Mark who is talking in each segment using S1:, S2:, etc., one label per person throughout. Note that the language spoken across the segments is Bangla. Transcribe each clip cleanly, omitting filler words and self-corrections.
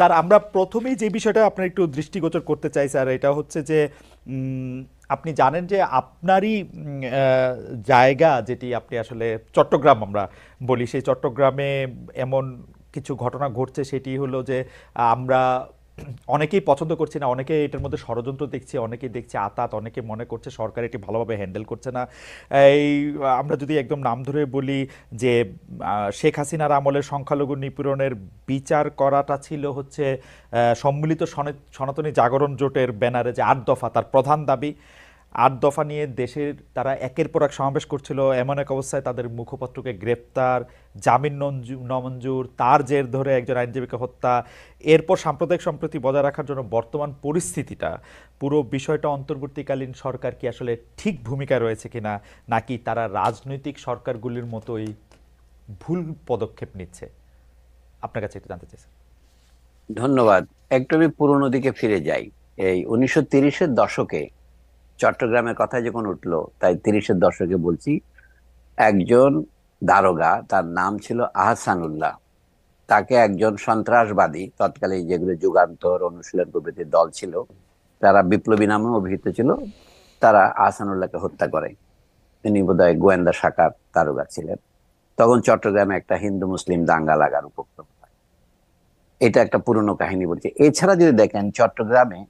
S1: স্যার আমরা প্রথমেই যে বিষয়টা আপনার একটু দৃষ্টিগোচর করতে চাই স্যার, এটা হচ্ছে যে আপনি জানেন যে আপনারই জায়গা যেটি আপনি আসলে চট্টগ্রাম আমরা বলি, সেই চট্টগ্রামে এমন কিছু ঘটনা ঘটছে, সেটি হলো যে আমরা অনেকেই পছন্দ করছি না, অনেকে এটার মধ্যে ষড়যন্ত্র দেখছে, অনেকেই দেখছে আতাত, অনেকে মনে করছে সরকার এটি ভালোভাবে হ্যান্ডেল করছে না। এই আমরা যদি একদম নাম ধরে বলি যে শেখ হাসিনার আমলে সংখ্যালঘু নিপীড়নের বিচার করাটা ছিল হচ্ছে সম্মিলিত সনাতনী জাগরণ জোটের ব্যানারে যে ৮ দফা, তার প্রধান দাবি ৮ দফা নিয়ে দেশের তারা একের পর এক সমাবেশ করছিল। এমন এক অবস্থায় তাদের মুখপাত্রকে গ্রেপ্তার, জামিন নামঞ্জুর, তার জের ধরে একজন আইনজীবীকে হত্যা, এরপর সাম্প্রদায়িক সম্প্রীতি বজায় রাখার জন্য বর্তমান পরিস্থিতিটা, পুরো বিষয়টা অন্তর্বর্তীকালীন সরকার কি আসলে ঠিক ভূমিকা রয়েছে কিনা, নাকি তারা রাজনৈতিক সরকারগুলির মতোই ভুল পদক্ষেপ নিচ্ছে? আপনার কাছে একটু জানতে চাইছি।
S2: ধন্যবাদ। একটু আমি পুরোনো দিকে ফিরে যাই। এই 1930-এর দশকে চট্টগ্রামের কথা যখন উঠলো, তাই 30-এর দশকে বলছি। একজন দারোগা, তার নাম ছিল আহসানুল্লাহ। তাকে একজন সন্ত্রাসবাদী, তৎকালীন যেগুলো যুগান্তর, অনুশীলন প্রভৃতির দল ছিল, তারা বিপ্লবী নামে অভিহিত ছিল, তারা আহসানুল্লাহকে হত্যা করে। তিনি বোধহয় গোয়েন্দা শাখার দারোগা ছিলেন। তখন চট্টগ্রামে একটা হিন্দু মুসলিম দাঙ্গা লাগার উপক্রম হয়। এটা একটা পুরনো কাহিনী বলছে। এছাড়া যদি দেখেন, চট্টগ্রামে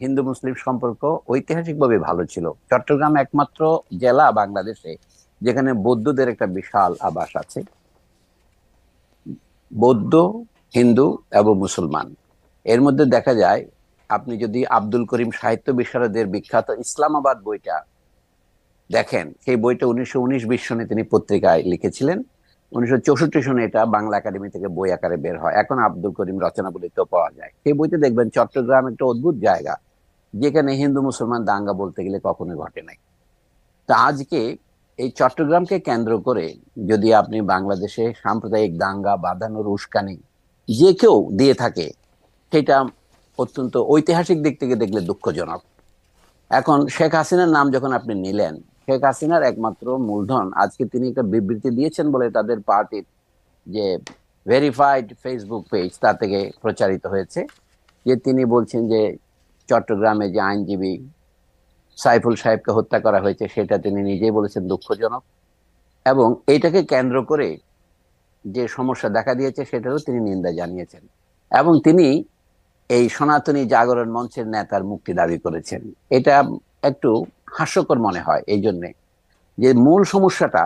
S2: হিন্দু মুসলিম সম্পর্ক ঐতিহাসিকভাবে ভালো ছিল। চট্টগ্রাম একমাত্র জেলা বাংলাদেশে যেখানে বৌদ্ধদের একটা বিশাল আবাস আছে। বৌদ্ধ, হিন্দু এবং মুসলমান, এর মধ্যে দেখা যায়, আপনি যদি আব্দুল করিম সাহিত্য বিশারদের বিখ্যাত ইসলামাবাদ বইটা দেখেন, সেই বইটা 1919-20 সনে তিনি পত্রিকায় লিখেছিলেন। 1964 সনে এটা বাংলা একাডেমি থেকে বই আকারে বের হয়। এখন আব্দুল করিম রচনাবলিতেও পাওয়া যায়। সেই বইতে দেখবেন চট্টগ্রাম একটা অদ্ভুত জায়গা, যেখানে হিন্দু মুসলমান দাঙ্গা বলতে গেলে কখনো ঘটে নাই। তা আজকে এই চট্টগ্রামকে কেন্দ্র করে যদি আপনি বাংলাদেশে সাম্প্রদায়িক দাঙ্গা বাঁধানোর উস্কানি যে কেউ দিয়ে থাকে, সেটা অত্যন্ত ঐতিহাসিক দিক থেকে দেখলে দুঃখজনক। এখন শেখ হাসিনার নাম যখন আপনি নিলেন, শেখ হাসিনার একমাত্র মূলধন, আজকে তিনি একটা বিবৃতি দিয়েছেন বলে তাদের পার্টির যে ভেরিফাইড ফেসবুক পেজ, তা থেকে প্রচারিত হয়েছে, যে তিনি বলছেন যে চট্টগ্রামে যে আইনজীবী সাইফুল সাহেবকে হত্যা করা হয়েছে, সেটা তিনি নিজেই বলেছেন দুঃখজনক। এবং এইটাকে কেন্দ্র করে যে সমস্যা দেখা দিয়েছে, সেটারও তিনি নিন্দা জানিয়েছেন। এবং তিনি এই সনাতনী জাগরণ মঞ্চের নেতার মুক্তি দাবি করেছেন। এটা একটু হাস্যকর মনে হয় এই জন্যে যে মূল সমস্যাটা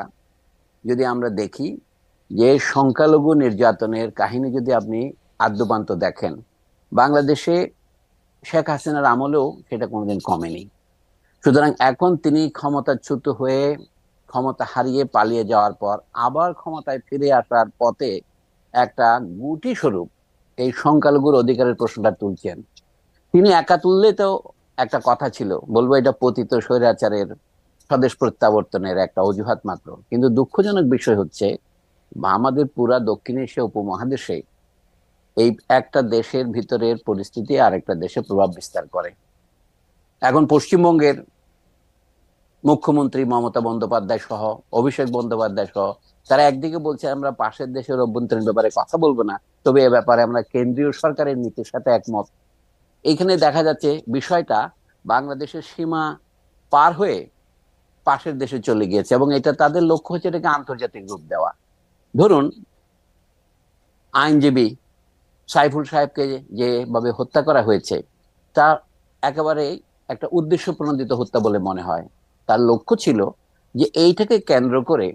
S2: যদি আমরা দেখি, যে সংখ্যালঘু নির্যাতনের কাহিনী যদি আপনি আদ্যোপান্ত দেখেন, বাংলাদেশে শেখ হাসিনার আমলেও সেটা কোনোদিন কমেনি। সুতরাং এখন তিনি ক্ষমতাচ্যুত হয়ে, ক্ষমতা হারিয়ে পালিয়ে যাওয়ার পর আবার ক্ষমতায় ফিরে আসার পথে একটা গুটি স্বরূপ এই সংখ্যালঘুর অধিকারের প্রশ্নটা তুলছেন। তিনি একা তুললে তো একটা কথা ছিল, বলবো এটা পতিত স্বৈরাচারের স্বদেশ প্রত্যাবর্তনের একটা অজুহাত মাত্র। কিন্তু দুঃখজনক বিষয় হচ্ছে, আমাদের পুরা দক্ষিণ এশিয়া উপমহাদেশে এই একটা দেশের ভিতরের পরিস্থিতি আরেকটা দেশে প্রভাব বিস্তার করে। এখন পশ্চিমবঙ্গের মুখ্যমন্ত্রী মমতা বন্দ্যোপাধ্যায় সহ, অভিষেক বন্দ্যোপাধ্যায় সহ, তারা একদিকে বলছে আমরা পাশের দেশের অভ্যন্তরীণ ব্যাপারে কথা বলবো না, তবে এ ব্যাপারে আমরা কেন্দ্রীয় সরকারের নীতির সাথে একমত। এইখানে দেখা যাচ্ছে বিষয়টা বাংলাদেশের সীমা পার হয়ে পাশের দেশে চলে গিয়েছে, এবং এটা তাদের লক্ষ্য হচ্ছে এটাকে আন্তর্জাতিক রূপ দেওয়া। ধরুন, আইনজীবী সাইফুল সাহেবকে যেভাবে হত্যা করা হয়েছে, তা একেবারে একটা উদ্দেশ্য প্রণোদিত হত্যা বলে মনে হয়। তার লক্ষ্য ছিল যে এইটাকে কেন্দ্র করে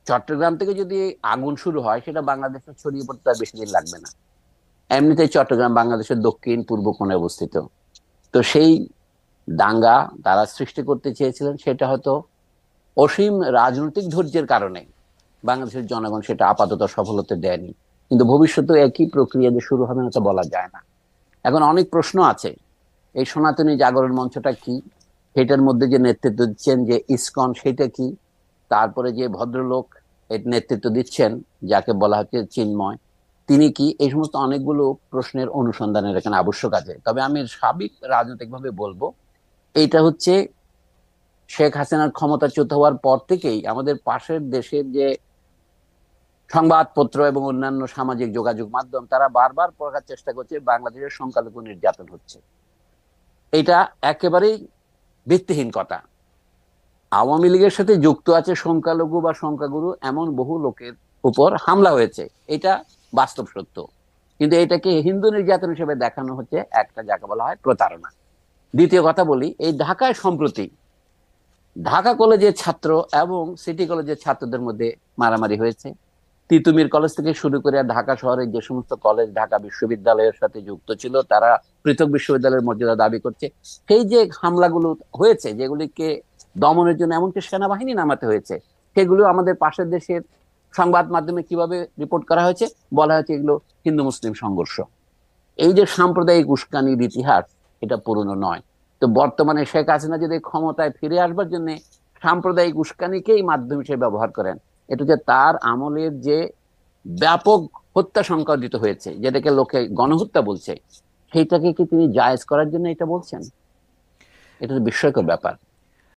S2: চট্টগ্রাম থেকে যদি আগুন শুরু হয়, সেটা বাংলাদেশে ছড়িয়ে পড়তে আর বেশি দিন লাগবে না। এমনিতেই চট্টগ্রাম বাংলাদেশের দক্ষিণ পূর্ব কোণে অবস্থিত। তো সেই দাঙ্গা তারা সৃষ্টি করতে চেয়েছিলেন, সেটা হয়তো অসীম রাজনৈতিক ধৈর্যের কারণে বাংলাদেশের জনগণ সেটা আপাতত সফল হতে দেয়নি। কিন্তু ভবিষ্যতে একই প্রক্রিয়া যে শুরু হবে না তা বলা যায় না। এখন অনেক প্রশ্ন আছে। এই সনাতনী জাগরণ মঞ্চটা কি? সেটার মধ্যে যে নেতৃত্ব দিচ্ছেন যে ইসকন, সেটা কি? তারপরে যে ভদ্রলোক এর নেতৃত্ব দিচ্ছেন, যাকে বলা হচ্ছে চিন্ময়, তিনি কি? এই সমস্ত অনেকগুলো প্রশ্নের অনুসন্ধানের এখানে আবশ্যক আছে। তবে আমি সাবিক রাজনৈতিক ভাবে বলবো, এইটা হচ্ছে শেখ হাসিনার ক্ষমতাচ্যুত হওয়ার পর থেকেই আমাদের পাশের দেশের যে সংবাদপত্র এবং অন্যান্য সামাজিক যোগাযোগ মাধ্যম তারা বারবার প্রকাশ চেষ্টা করছে বাংলাদেশের সংখ্যালঘু নির্যাতন হচ্ছে। এটা একেবারেই ভিত্তিহীন কথা। আওয়ামী লীগের সাথে যুক্ত আছে সংখ্যালঘু বা সংখ্যাগুরু এমন বহু লোকের উপর হামলা হয়েছে, এটা বাস্তব সত্য। কিন্তু এটাকে হিন্দু নির্যাতন হিসেবে দেখানো হচ্ছে একটা, যাকে বলা হয় প্রতারণা। দ্বিতীয় কথা বলি, এই ঢাকায় সম্প্রতি ঢাকা কলেজের ছাত্র এবং সিটি কলেজের ছাত্রদের মধ্যে মারামারি হয়েছে। তিতুমির কলেজ থেকে শুরু করে ঢাকা শহরের যে সমস্ত কলেজ ঢাকা বিশ্ববিদ্যালয়ের সাথে যুক্ত ছিল তারা পৃথক বিশ্ববিদ্যালয়ের মর্যাদা দাবি করছে। সেই যে হামলাগুলো হয়েছে, যেগুলিকে দমনের জন্য এমনকি সেনাবাহিনী নামাতে হয়েছে, সেগুলো আমাদের পাশের দেশের সংবাদ মাধ্যমে কিভাবে রিপোর্ট করা হয়েছে, বলা হয়েছে এগুলো হিন্দু মুসলিম সংঘর্ষ। এই যে সাম্প্রদায়িক উস্কানির ইতিহাস, এটা পুরনো নয়। তো বর্তমানে শেখ হাসিনা যদি ক্ষমতায় ফিরে আসবার জন্য সাম্প্রদায়িক উস্কানিকেই মাধ্যম হিসেবে ব্যবহার করেন, এটা যে তার আমলের যে ব্যাপক হত্যা সংঘটিত হয়েছে, যেটাকে লোকে গণহত্যা বলছে, সেইটাকে কি তিনি জায়েজ করার জন্য এটা বলছেন? এটা তো বিস্ময়কর ব্যাপার।